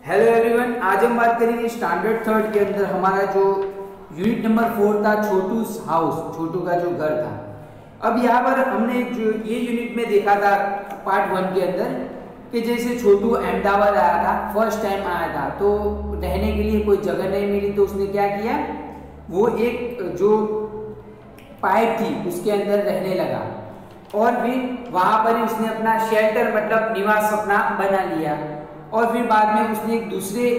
Hello everyone, आज हम बात करेंगे स्टैंडर्ड थर्ड के अंदर हमारा जो यूनिट नंबर 4 था, छोटू's हाउस, छोटू का जो घर था। अब यहाँ पर हमने जो ये यूनिट में देखा था पार्ट 1 के अंदर कि जैसे छोटू अहमदाबाद आया था, फर्स्ट टाइम आया था, तो रहने के लिए कोई जगह नहीं मिली, तो उसने क्या किया, वो एक जो पाइप थी उसके अंदर रहने लगा और फिर वहाँ पर ही उसने अपना शेल्टर मतलब निवास अपना बना लिया। और फिर बाद में उसने एक दूसरे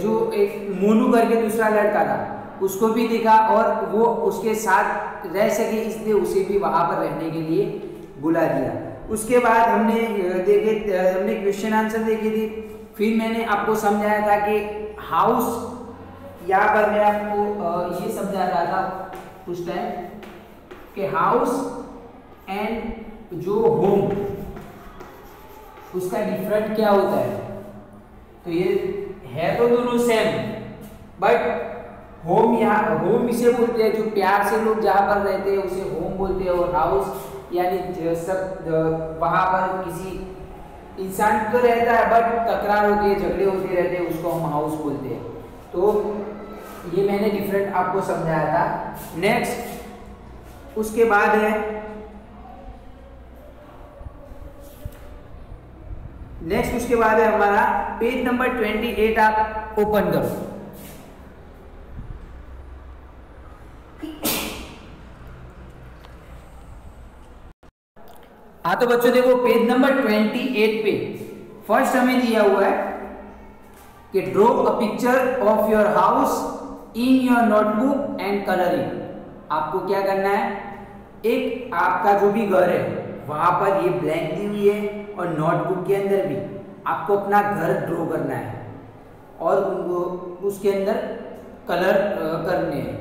जो एक मोनू करके दूसरा लड़का था उसको भी देखा और वो उसके साथ रह सके, इसलिए उसे भी वहाँ पर रहने के लिए बुला दिया। उसके बाद हमने क्वेश्चन आंसर देखे थे, फिर मैंने आपको समझाया था कि हाउस, यहाँ पर मैं आपको ये समझा रहा था उस टाइम कि हाउस एंड जो होम उसका डिफरेंट क्या होता है। तो ये है तो दोनों सेम, बट होम, यहाँ होम इसे बोलते हैं जो प्यार से लोग जहाँ पर रहते हैं उसे होम बोलते हैं, और हाउस यानी सब वहाँ पर किसी इंसान तो रहता है बट तकरार होती है, झगड़े होते रहते हैं, उसको हम हाउस बोलते हैं। तो ये मैंने डिफरेंट आपको समझाया था। नेक्स्ट उसके बाद है उसके बाद है हमारा पेज नंबर 28, आप ओपन करो। हाँ तो बच्चों देखो, पेज नंबर 28 पे फर्स्ट हमें दिया हुआ है कि draw a picture of your house in your notebook and colour it. आपको क्या करना है, एक आपका जो भी घर है वहां पर ये ब्लैंक दी हुई है और नोटबुक के अंदर भी आपको अपना घर ड्रॉ करना है और उसके अंदर कलर करने हैं,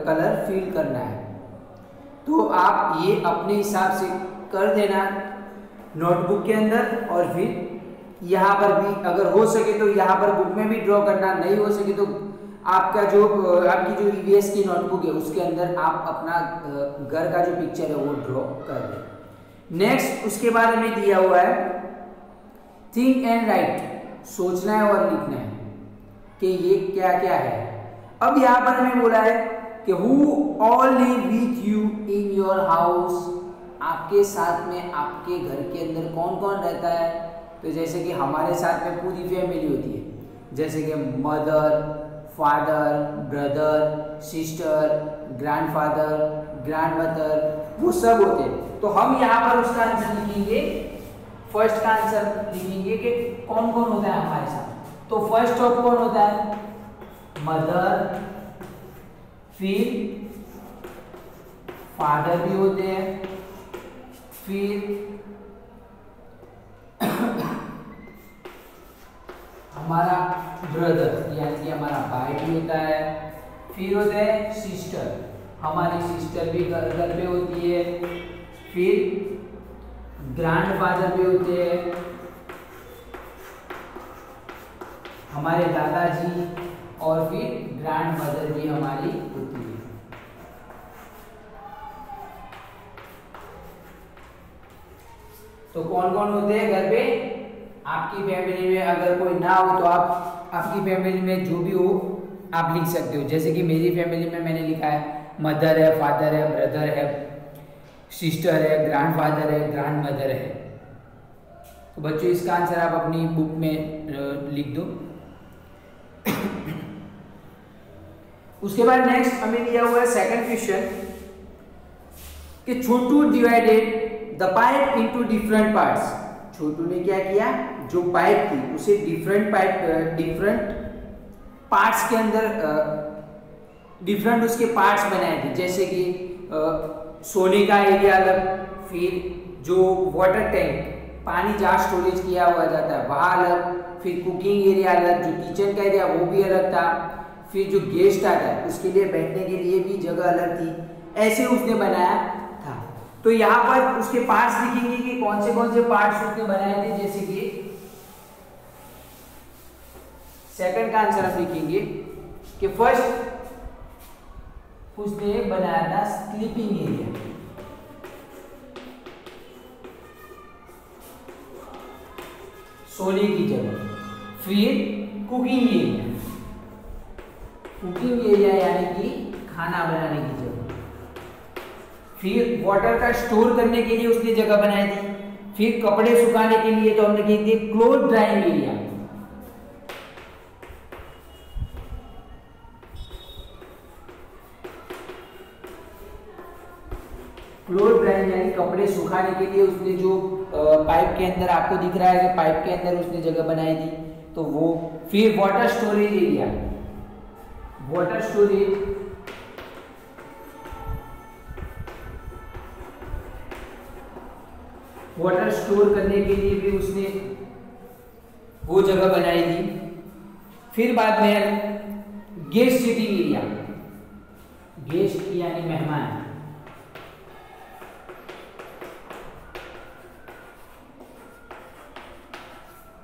कलर फील करना है। तो आप ये अपने हिसाब से कर देना नोटबुक के अंदर, और फिर यहाँ पर भी अगर हो सके तो यहाँ पर बुक में भी ड्रॉ करना, नहीं हो सके तो आपका आपकी जो ईवीएस की नोटबुक है उसके अंदर आप अपना घर का जो पिक्चर है वो ड्रॉ कर दें। नेक्स्ट उसके बाद हमें दिया हुआ है थिंक एंड राइट, सोचना है और लिखना है कि ये क्या क्या है। अब यहाँ पर हमें बोला है कि who all live with you in your house, आपके साथ में आपके घर के अंदर कौन कौन रहता है। तो जैसे कि हमारे साथ में पूरी फैमिली होती है, जैसे कि mother, father, brother, sister, grandfather, grandmother, वो सब होते हैं। तो हम यहाँ पर उसका आंसर लिखेंगे, फर्स्ट का आंसर लिखेंगे कि कौन कौन होता है हमारे साथ। तो फर्स्ट ऑफ कौन होता है, मदर, फिर फादर भी होते हैं, फिर हमारा ब्रदर यानी कि हमारा भाई भी होता है, फिर होते हैं सिस्टर, हमारी सिस्टर भी घर पे होती है, फिर ग्रैंडफादर भी होते हैं, हमारे दादाजी, और फिर ग्रैंडमदर भी हमारी होती है। तो कौन कौन होते हैं घर पे आपकी फैमिली में। अगर कोई ना हो तो आप आपकी फैमिली में जो भी हो आप लिख सकते हो। जैसे कि मेरी फैमिली में मैंने लिखा है मदर है, फादर है, ब्रदर है, सिस्टर है, ग्रैंडफादर है, ग्रैंडमदर है। तो बच्चों इसका आंसर आप अपनी बुक में लिख दो। उसके बाद नेक्स्ट हमें दिया हुआ है सेकंड क्वेश्चन कि Chhotu divided the pipe into different parts. Chhotu ने क्या किया, जो पाइप थी उसे डिफरेंट पार्ट्स के अंदर डिफरेंट उसके पार्ट्स बनाए थे। जैसे कि सोने का एरिया अलग, फिर जो वाटर टैंक पानी जहाँ स्टोरेज किया हुआ जाता है वहाँ अलग, फिर कुकिंग एरिया अलग, जो किचन का एरिया वो भी अलग था, फिर जो गेस्ट आता है उसके लिए बैठने के लिए भी जगह अलग थी। ऐसे उसने बनाया था। तो यहाँ पर उसके पार्ट्स लिखेंगे कि कौन से पार्ट्स उसने बनाए थे। जैसे कि सेकंड का आंसर हम लिखेंगे कि फर्स्ट उसने बनाया था स्लीपिंग एरिया, सोने की जगह। फिर कुकिंग एरिया, कुकिंग एरिया यानी कि खाना बनाने की जगह। फिर वाटर का स्टोर करने के लिए उसने जगह बनाई थी। फिर कपड़े सुखाने के लिए तो हमने की थी cloth drawing area. Cloth drawing यानी कपड़े सुखाने के लिए उसने जो पाइप के अंदर आपको दिख रहा है कि पाइप के अंदर उसने जगह बनाई थी, तो वो। फिर water storage area, water storage water store करने के लिए भी उसने वो जगह बनाई थी। फिर बाद में गेस्ट सिटिंग एरिया, गेस्ट यानी मेहमान,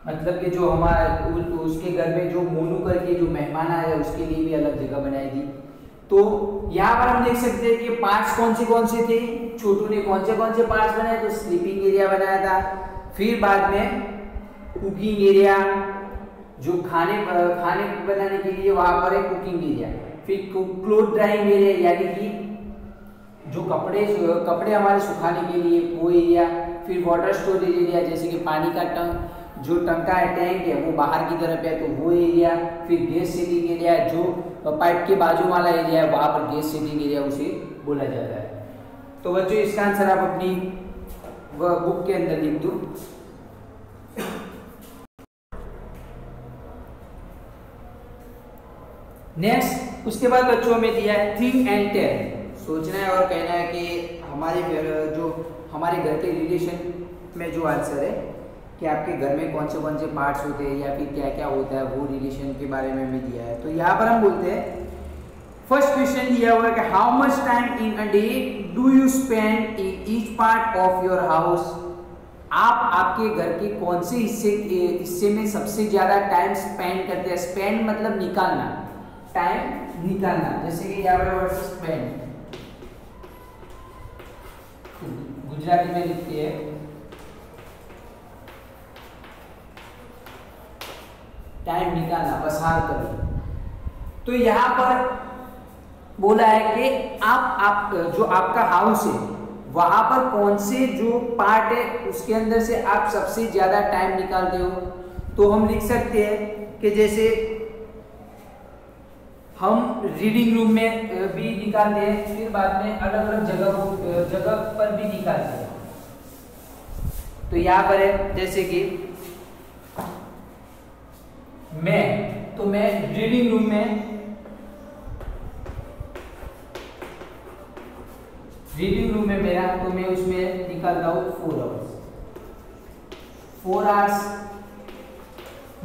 मतलब कि जो हमारे उसके घर में जो मोनू करके जो मेहमान आया उसके लिए भी अलग जगह बनाई थी। तो यहाँ पर हम देख सकते हैं कि पार्ट्स कौन से थे। छोटू ने कौन से पार्ट्स बनाए, तो स्लीपिंग एरिया बनाया था। फिर बाद में कुकिंग एरिया, जो खाने बनाने के लिए वहां पर है कुकिंग एरिया। फिर क्लोथ ड्राइंग एरिया यानी कि जो कपड़े हमारे सुखाने के लिए वो एरिया। फिर वाटर स्टोरेज एरिया, जैसे कि पानी का जो टंका है, टैंक है, वो बाहर की तरफ है तो वो एरिया। फिर गैस सेटिंग एरिया, जो पाइप के बाजू वाला एरिया है वहां पर गैस सेटिंग एरिया उसे बोला जाता है। तो बच्चों इसका आंसर आप अपनी बुक के अंदर लिख दो। नेक्स्ट उसके बाद बच्चों में दिया है थिंक एंड टेल। सोचना है और कहना है कि हमारे घर के रिलेशन में जो आंसर है कि आपके घर में कौन से पार्ट्स होते हैं या फिर क्या क्या होता है, वो रिलेशन के बारे में हमें दिया है। तो यहाँ पर हम बोलते हैं, फर्स्ट क्वेश्चन दिया हुआ है कि how much time in a day do you spend in each part of your house. आप आपके घर के कौन से हिस्से में सबसे ज्यादा टाइम स्पेंड करते हैं। स्पेंड मतलब निकालना, टाइम निकालना। जैसे कि यहाँ पर वर्ड स्पेंड गुजराती में लिखती है टाइम निकालना, पसार करना। तो यहाँ पर बोला है कि आप जो आपका हाउस है वहां पर कौन से जो पार्ट है उसके अंदर से आप सबसे ज्यादा टाइम निकालते हो। तो हम लिख सकते हैं कि जैसे हम रीडिंग रूम में भी निकालते हैं, फिर बाद में अलग अलग जगह पर भी निकालते हैं। तो यहाँ पर है जैसे कि मैं रीडिंग रूम में मेरा, तो मैं उसमें निकालता हूँ 4 आवर्स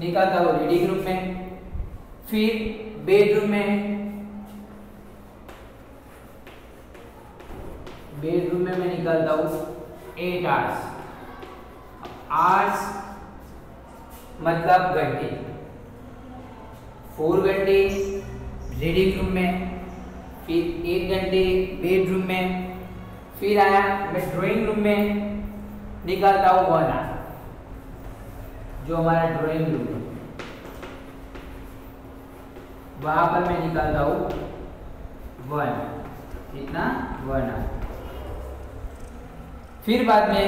निकालता हूँ रीडिंग रूम में। फिर बेडरूम में मैं निकालता हूँ 8 आवर्स मतलब घंटे। 4 घंटे रीडिंग रूम में, फिर 1 घंटे बेडरूम में। फिर आया मैं ड्राइंग रूम में निकालता हूँ 1 आवर, जो हमारा ड्राइंग रूम है वहां पर मैं निकालता हूँ 1 आवर। फिर बाद में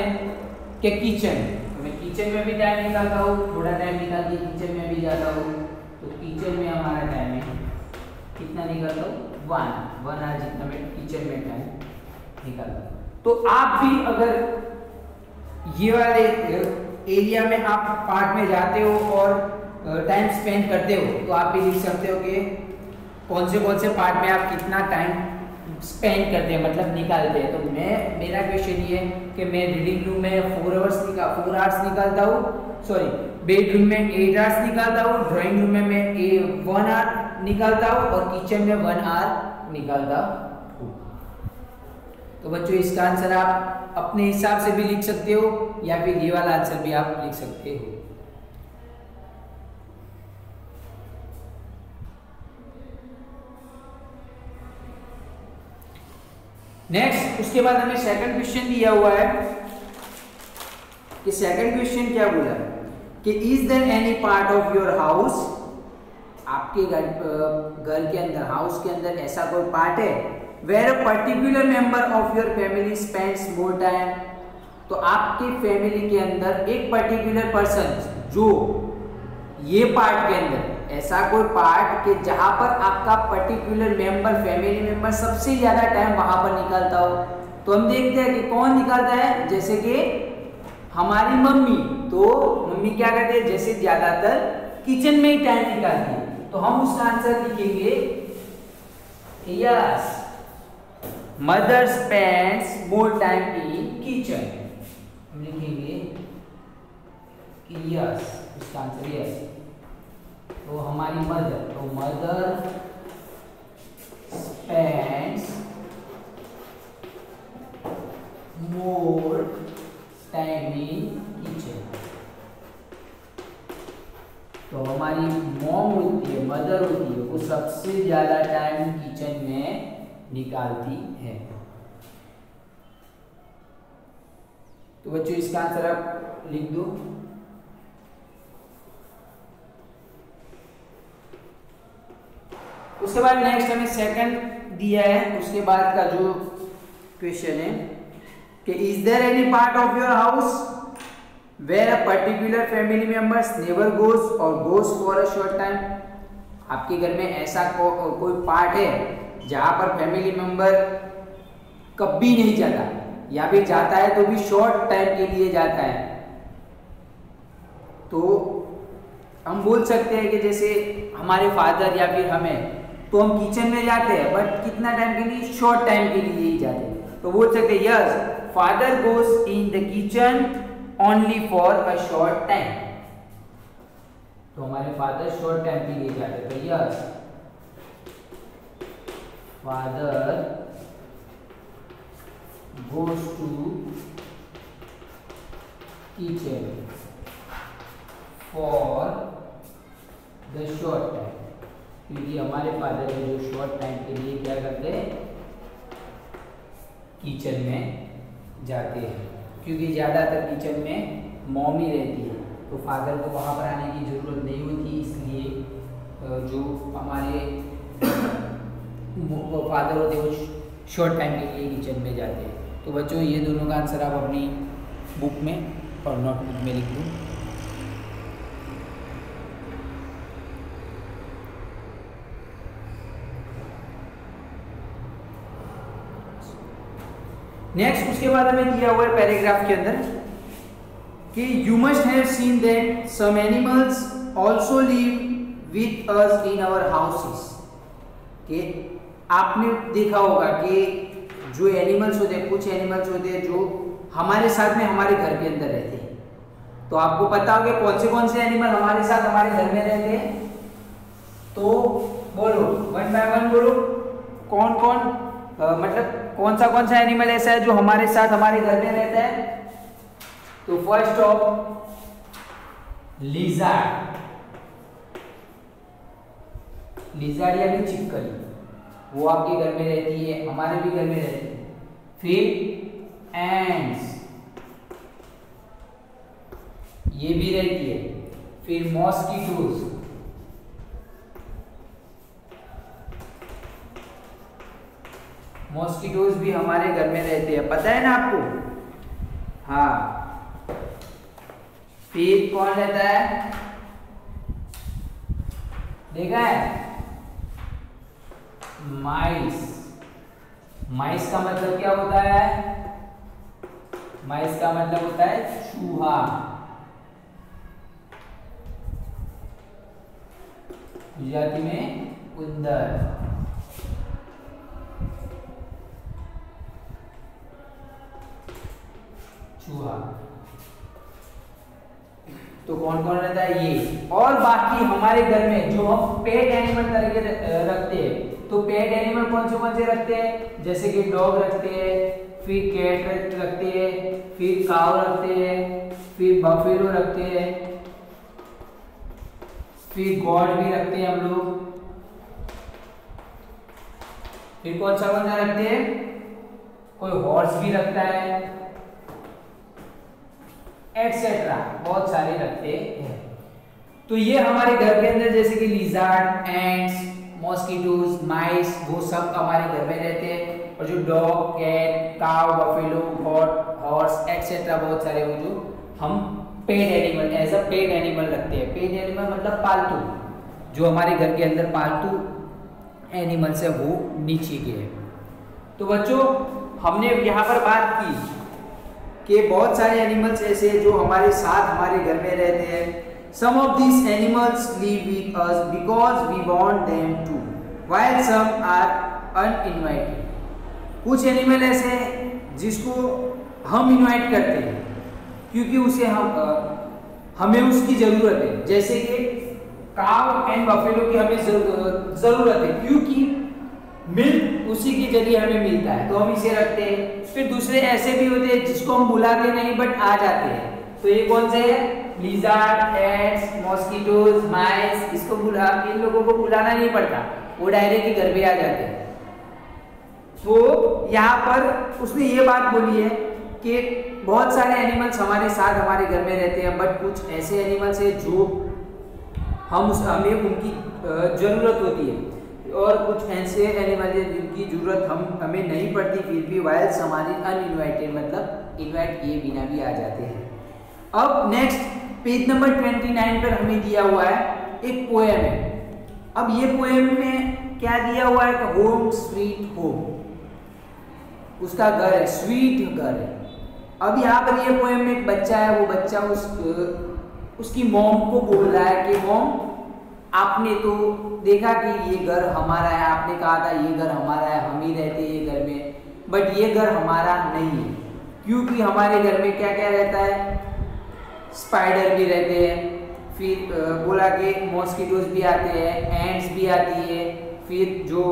के किचन, तो मैं किचन में भी टाइम निकालता हूँ, थोड़ा टाइम निकाल के किचन में भी जाता हूँ। तो किचन में हमारा टाइम है कितना निकालता हूँ 1 आवर जितना मैं किचन में टाइम निकालता हूँ। तो आप भी अगर ये वाले एरिया में आप पार्ट में जाते हो और टाइम स्पेंड करते हो, तो आप भी लिख सकते हो कि कौन से पार्ट में आप कितना टाइम स्पेंड करते हैं, मतलब निकालते हैं। तो मेरा क्वेश्चन ये है कि मैं रीडिंग रूम में 4 आवर्स निकालता हूँ, सॉरी बेडरूम में 8 आवर्स निकालता हूँ, ड्राइंग रूम में मैं 1 आवर निकालता हूँ और किचन में 1 आवर निकालता हूँ। तो बच्चों इसका आंसर आप अपने हिसाब से भी लिख सकते हो या फिर ये वाला आंसर भी आप लिख सकते हो। नेक्स्ट उसके बाद हमें सेकंड क्वेश्चन दिया हुआ है कि सेकंड क्वेश्चन क्या बोला है कि is there any part of your house, आपके घर के अंदर, हाउस के अंदर ऐसा कोई पार्ट है where a particular member of your family spends more time, तो आपके फैमिली के अंदर एक पर्टिकुलर पर्सन जो ये पार्ट के अंदर ऐसा कोई पार्ट कि जहां पर आपका पर्टिकुलर मेंबर, फैमिली मेंबर सबसे ज्यादा टाइम वहां पर निकालता हो। तो हम देखते हैं कि कौन निकालता है, जैसे कि हमारी मम्मी। तो मम्मी क्या करती है, जैसे ज्यादातर किचन में ही टाइम निकालती है, तो हम उसका आंसर लिखेंगे yes, mother spends more time in kitchen. हम लिखेंगे यस, इसका आंसर यस। तो हमारी मदर, तो mother spends more time in kitchen. तो हमारी मॉम होती है, मदर होती है, वो सबसे ज्यादा टाइम किचन में निकालती है। तो बच्चों इसका आंसर आप लिख दो। उसके बाद नेक्स्ट हमें सेकंड दिया है, उसके बाद का जो क्वेश्चन है कि is there any part of your house where a particular family members never goes और goes for a short time. आपके घर में ऐसा कोई पार्ट है जहां पर फैमिली मेंबर कभी नहीं जाता, या फिर जाता है तो भी शॉर्ट टाइम के लिए जाता है। तो हम बोल सकते हैं कि जैसे हमारे फादर या फिर हमें, तो हम किचन में जाते हैं बट कितना टाइम के लिए, शॉर्ट टाइम के लिए ही जाते हैं। तो बोल सकते हैं yes, father goes in the kitchen only for a short time. तो हमारे फादर शॉर्ट टाइम के लिए जाते हैं, तो yes, father goes to kitchen for the short time, क्योंकि हमारे फादर है जो शॉर्ट टाइम के लिए क्या करते हैं, किचन में जाते हैं। क्योंकि ज़्यादातर किचन में मॉम ही रहती है, तो फादर को वहाँ पर आने की ज़रूरत नहीं होती, इसलिए जो हमारे फादर होते हैं वो शॉर्ट टाइम के लिए किचन में जाते हैं। तो बच्चों ये दोनों का आंसर आप अपनी बुक में और नोटबुक में लिख दो। नेक्स्ट उसके बाद हमें दिया हुआ है पैराग्राफ के अंदर कि you must have seen that some animals also live with us in our houses. कि आपने देखा होगा कि जो एनिमल्स होते हैं, कुछ एनिमल्स होते हैं जो हमारे साथ में हमारे घर के अंदर रहते हैं। तो आपको पता होगा कौन से एनिमल हमारे साथ हमारे घर में रहते हैं। तो बोलो, वन बाय वन बोलो, कौन कौन मतलब कौन सा एनिमल ऐसा है जो हमारे साथ हमारे घर में रहता है। तो फर्स्ट ऑफ लिजार्ड, लिजार्ड यानी छिपकली, वो आपके घर में रहती है, हमारे भी घर में रहती है। फिर एंड्स, ये भी रहती है। फिर मॉस्किटोज, मॉस्किटोज भी हमारे घर में रहते हैं, पता है ना आपको। हाँ, फिर कौन रहता है, देखा है, माइस। माइस का मतलब क्या होता है, माइस का मतलब होता है चूहा। गुजराती में उंदर। चूहा। तो कौन कौन रहता है ये, और बाकी हमारे घर में जो हम पेट एनिमल तरीके रखते हैं। तो पेट एनिमल कौन से रखते हैं, जैसे कि डॉग रखते हैं, फिर कैट रखते हैं, फिर काऊ रखते हैं, फिर बफेलो रखते हैं, फिर गॉड भी रखते हैं हम लोग। फिर कौन सा रखते हैं, कोई हॉर्स भी रखता है। एटसेट्रा बहुत सारे रखते हैं। तो ये हमारे घर के अंदर जैसे कि लिजार्ड, एंट्स, मॉस्किटोज, माइस, वो सब हमारे घर में रहते हैं। और जो dog, cat, cow, buffalo, goat, horse etcetera बहुत सारे वो जो हम pet animal as a pet animal रखते हैं। पेट एनिमल मतलब पालतू, जो हमारे घर के अंदर पालतू एनिमल्स है वो नीचे के है। तो बच्चों हमने यहाँ पर बात की कि बहुत सारे एनिमल्स ऐसे हैं जो हमारे साथ हमारे घर में रहते हैं। Some of these animals live with us because we want them to, while some are uninvited. कुछ एनिमल ऐसे हैं जिसको हम इनवाइट करते हैं क्योंकि उसे हमें उसकी जरूरत है। जैसे कि काव एंड बफेलो की हमें जरूरत है क्योंकि मिल्क उसी के जरिए हमें मिलता है, तो हम इसे रखते हैं। फिर दूसरे ऐसे भी होते हैं जिसको हम बुलाते नहीं बट आ जाते हैं। तो ये कौन से है? लिजार्ड, एंट्स, मॉस्किटोज, माइस। इसको इन लोगों को बुलाना नहीं पड़ता, वो डायरेक्ट घर पे आ जाते हैं। तो यहाँ पर उसने ये बात बोली है कि बहुत सारे एनिमल्स हमारे साथ हमारे घर में रहते हैं, बट कुछ ऐसे एनिमल्स हैं जो हमें उनकी जरूरत होती है, और कुछ ऐसे एनिमल हैं जिनकी जरूरत हमें नहीं पड़ती, फिर भी वाइल्स हमारी अनइनवाइटेड मतलब इनवाइट किए बिना भी आ जाते हैं। अब नेक्स्ट पेज नंबर 29 पर हमें दिया हुआ है एक पोएम है। अब ये पोएम में क्या दिया हुआ है कि होम स्वीट होम, उसका घर है, स्वीट घर है। अब यहाँ पर ये पोएम में एक बच्चा है, वो बच्चा उसकी मॉम को बोल रहा है कि मॉम आपने तो देखा कि ये घर हमारा है, आपने कहा था ये घर हमारा है, हम ही रहते हैं ये घर में, बट ये घर हमारा नहीं है क्योंकि हमारे घर में क्या क्या रहता है? स्पाइडर भी रहते हैं, फिर बोला कि मॉस्किटोज भी आते हैं, एंट्स भी आती है, फिर जो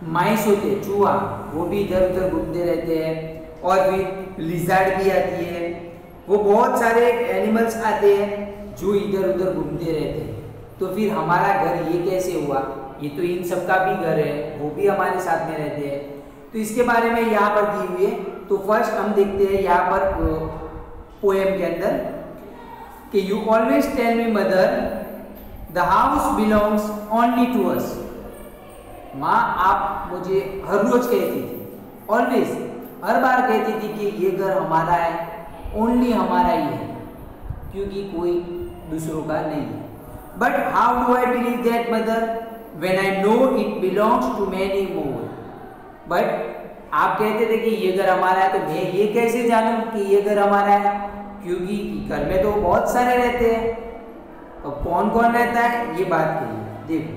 माइस होते हैं, चूहा, वो भी इधर उधर घूमते रहते हैं, और फिर लिजार्ड भी आती है। वो बहुत सारे एनिमल्स आते हैं जो इधर उधर घूमते रहते हैं। तो फिर हमारा घर ये कैसे हुआ? ये तो इन सब का भी घर है, वो भी हमारे साथ में रहते हैं। तो इसके बारे में यहाँ पर दी हुई है। तो फर्स्ट हम देखते हैं यहाँ पर पोएम के अंदर कि you always tell me mother the house belongs only to us. माँ आप मुझे हर रोज कहती थी, ऑलवेज हर बार कहती थी कि ये घर हमारा है, ओनली हमारा ही है क्योंकि कोई दूसरों का नहीं है। But how do I believe that mother when I know it belongs to many more. But आप कहते थे कि ये घर हमारा है, तो मैं ये कैसे जानूं कि ये घर हमारा है? क्योंकि घर में तो बहुत सारे रहते हैं, और कौन कौन रहता है ये बात करिए। देखो,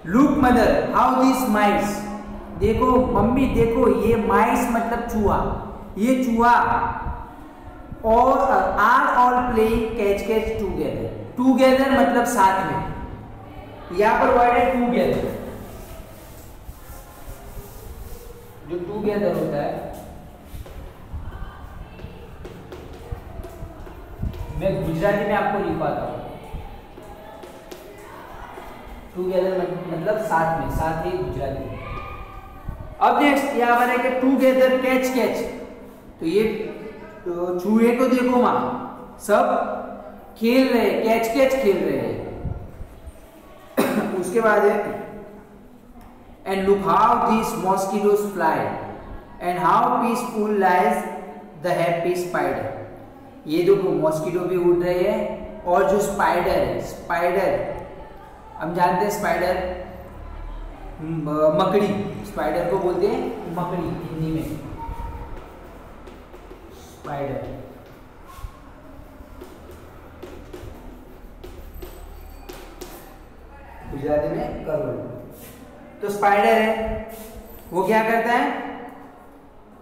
लुक मदर हाउ दिस माइस, देखो मम्मी देखो ये माइस मतलब चूहा, ये चूहा और are all playing catch catch together. Together मतलब साथ में, यहाँ पर वर्ड है टूगेदर। जो टूगेदर होता है, मैं गुजराती में आपको लिखवाता हूँ। टूगेदर मतलब साथ में, साथ ही गुजराती में। अब नेक्स्ट यहाँ पर है कि टूगेदर कैच कैच। तो ये तो चूहे को देखो माँ, सब खेल रहे, कैच कैच खेल रहे हैं। उसके बाद है and look how these mosquitoes fly and how peaceful lies the happy spider। ये देखो मॉस्किटो भी उड़ रहे हैं, और जो स्पाइडर है, स्पाइडर हम जानते हैं स्पाइडर मकड़ी, स्पाइडर को बोलते हैं मकड़ी हिंदी में, स्पाइडर। गुजराती में करोड़। तो स्पाइडर है, वो क्या करता है?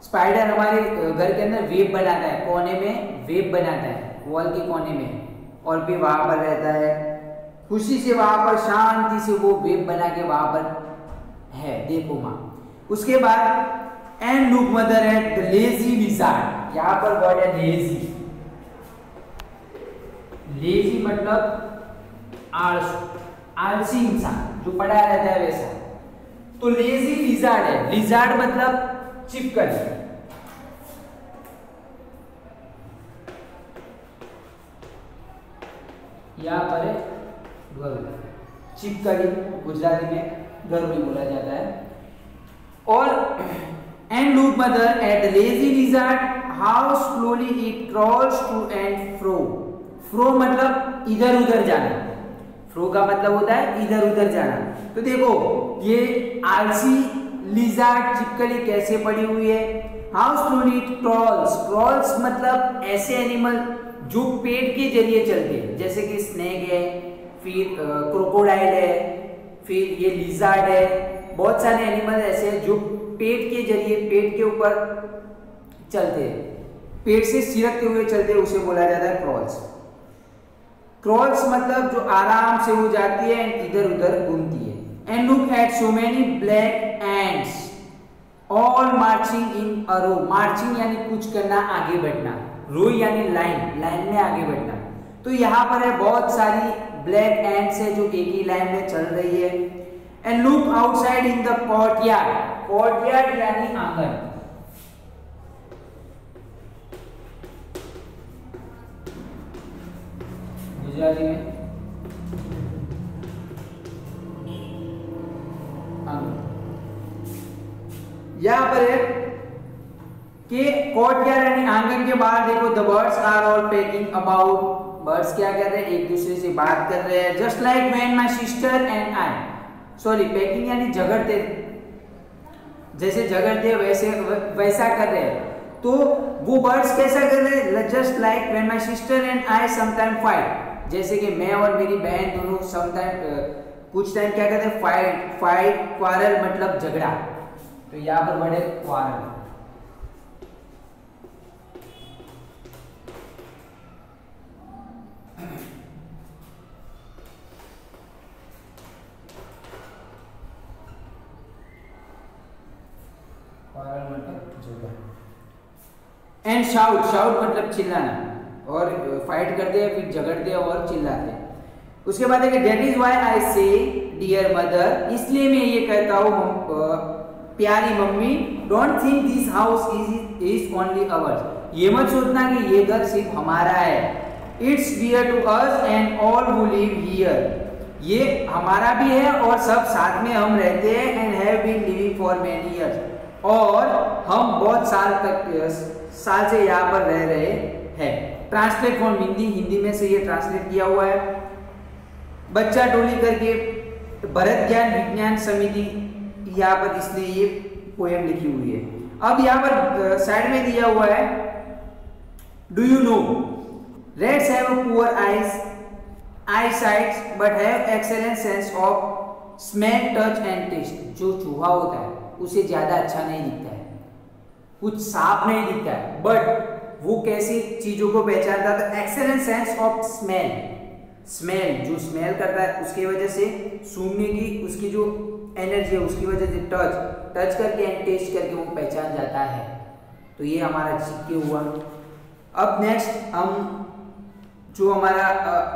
स्पाइडर हमारे घर के अंदर वेब बनाता है, कोने में वेब बनाता है, वॉल के कोने में, और भी वहां पर रहता है खुशी से, वहां पर शांति से वो वेब बना के वहां पर है। देखो माँ। उसके बाद and look mother at the lazy lizard. यहाँ पर वर्ड है लेजी। लेजी मतलब आलसी इंसान, जो पड़ा रहता है वैसा। तो लेजी लिजार्ड है, लिजार्ड मतलब चिपकली। यहाँ पर है गरुड़, चिपकली गुजराती में गरुड़ी बोला जाता है। और and look mother at the lazy lizard how slowly it crawls to and fro. Fro मतलब इधर उधर जाना, फ्रो का मतलब होता है इधर उधर जाना। तो देखो ये आलसी लिजर्ड चिपकली कैसे पड़ी हुई है, how slowly it crawls. Crawls मतलब ऐसे एनिमल जो पेट के जरिए चलते हैं, जैसे कि स्नेक है, फिर क्रोकोडाइल है, फिर ये लिजर्ड है, बहुत सारे एनिमल ऐसे हैं जो पेट के जरिए, पेट के ऊपर चलते हैं, पेट से सिरकते हुए चलते हैं, उसे बोला जाता है क्रॉल्स। क्रॉल्स मतलब जो आराम से वो जाती है एंड इधर उधर घूमती है। And look at so many black ants all marching in a row. Marching यानी कुछ करना, आगे बढ़ना, रो यानी लाइन, लाइन में आगे बढ़ना। तो यहाँ पर है बहुत सारी ब्लैक एंड्स है जो एक ही लाइन में चल रही है। And look outside in the courtyard. Courtyard यानी आंगन, गुजराती में आंगन। यहाँ पर है कि कोर्टयार्ड यानी आंगन के बाहर देखो, the birds are all pecking about. Birds क्या कर रहे हैं, एक दूसरे से बात कर रहे हैं। Just like when my sister and I, sorry packing यानी झगड़ते, जैसे झगड़ते वैसा कर रहे हैं। तो वो बर्ड्स कैसा कर रहे हैं, just like when my sister and I sometime fight, जैसे कि मैं और मेरी बहन दोनों समटाइम कुछ टाइम क्या कहते हैं, फाइट, क्वारल मतलब झगड़ा। तो यहाँ पर बड़े क्वारल, एंड शाउट, शाउट मतलब चिल्लाना, और फाइट करते हैं फिर झगड़ते हैं और चिल्लाते हैं। उसके बाद है कि दैट इज व्हाई आई से डियर मदर, इसलिए मैं ये कहता हूँ प्यारी mummy, don't think this house is only ours. ये मत सोचना कि ये घर सिर्फ हमारा है। It's dear to us and all who live here. ये हमारा भी है और सब साथ में हम रहते हैं। And have been living for many years, और हम बहुत साल से यहाँ पर रह रहे हैं। ट्रांसलेट फ्रॉम हिंदी, हिंदी में से ये ट्रांसलेट किया हुआ है। बच्चा टोली करके भरत ज्ञान विज्ञान समिति यहाँ पर इसने ये पोएम लिखी हुई है। अब यहाँ पर साइड में दिया हुआ है, do you know rats have poor eye sight but have excellent sense of smell, touch and taste. जो चूहा होता है उसे ज्यादा अच्छा नहीं दिखता है, कुछ साफ नहीं दिखता है, बट वो कैसी चीजों को पहचानता है, excellent sense of smell. Smell जो स्मेल करता है उसकी वजह से, सूंघने की उसकी जो एनर्जी है उसकी वजह से टच करके एंड टेस्ट करके वो पहचान जाता है। तो ये हमारा जीके हुआ। अब नेक्स्ट हम जो हमारा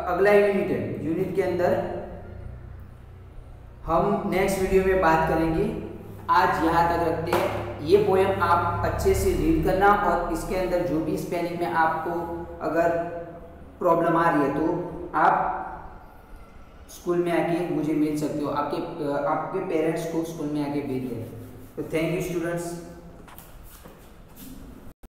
अगला यूनिट है, यूनिट के अंदर हम नेक्स्ट वीडियो में बात करेंगे। आज यहाँ तक रखते हैं। ये पोएम आप अच्छे से रीड करना, और इसके अंदर जो भी स्पेलिंग में आपको अगर प्रॉब्लम आ रही है तो आप स्कूल में आके मुझे मिल सकते हो, आपके पेरेंट्स को स्कूल में आके भेज दें। तो थैंक यू स्टूडेंट्स।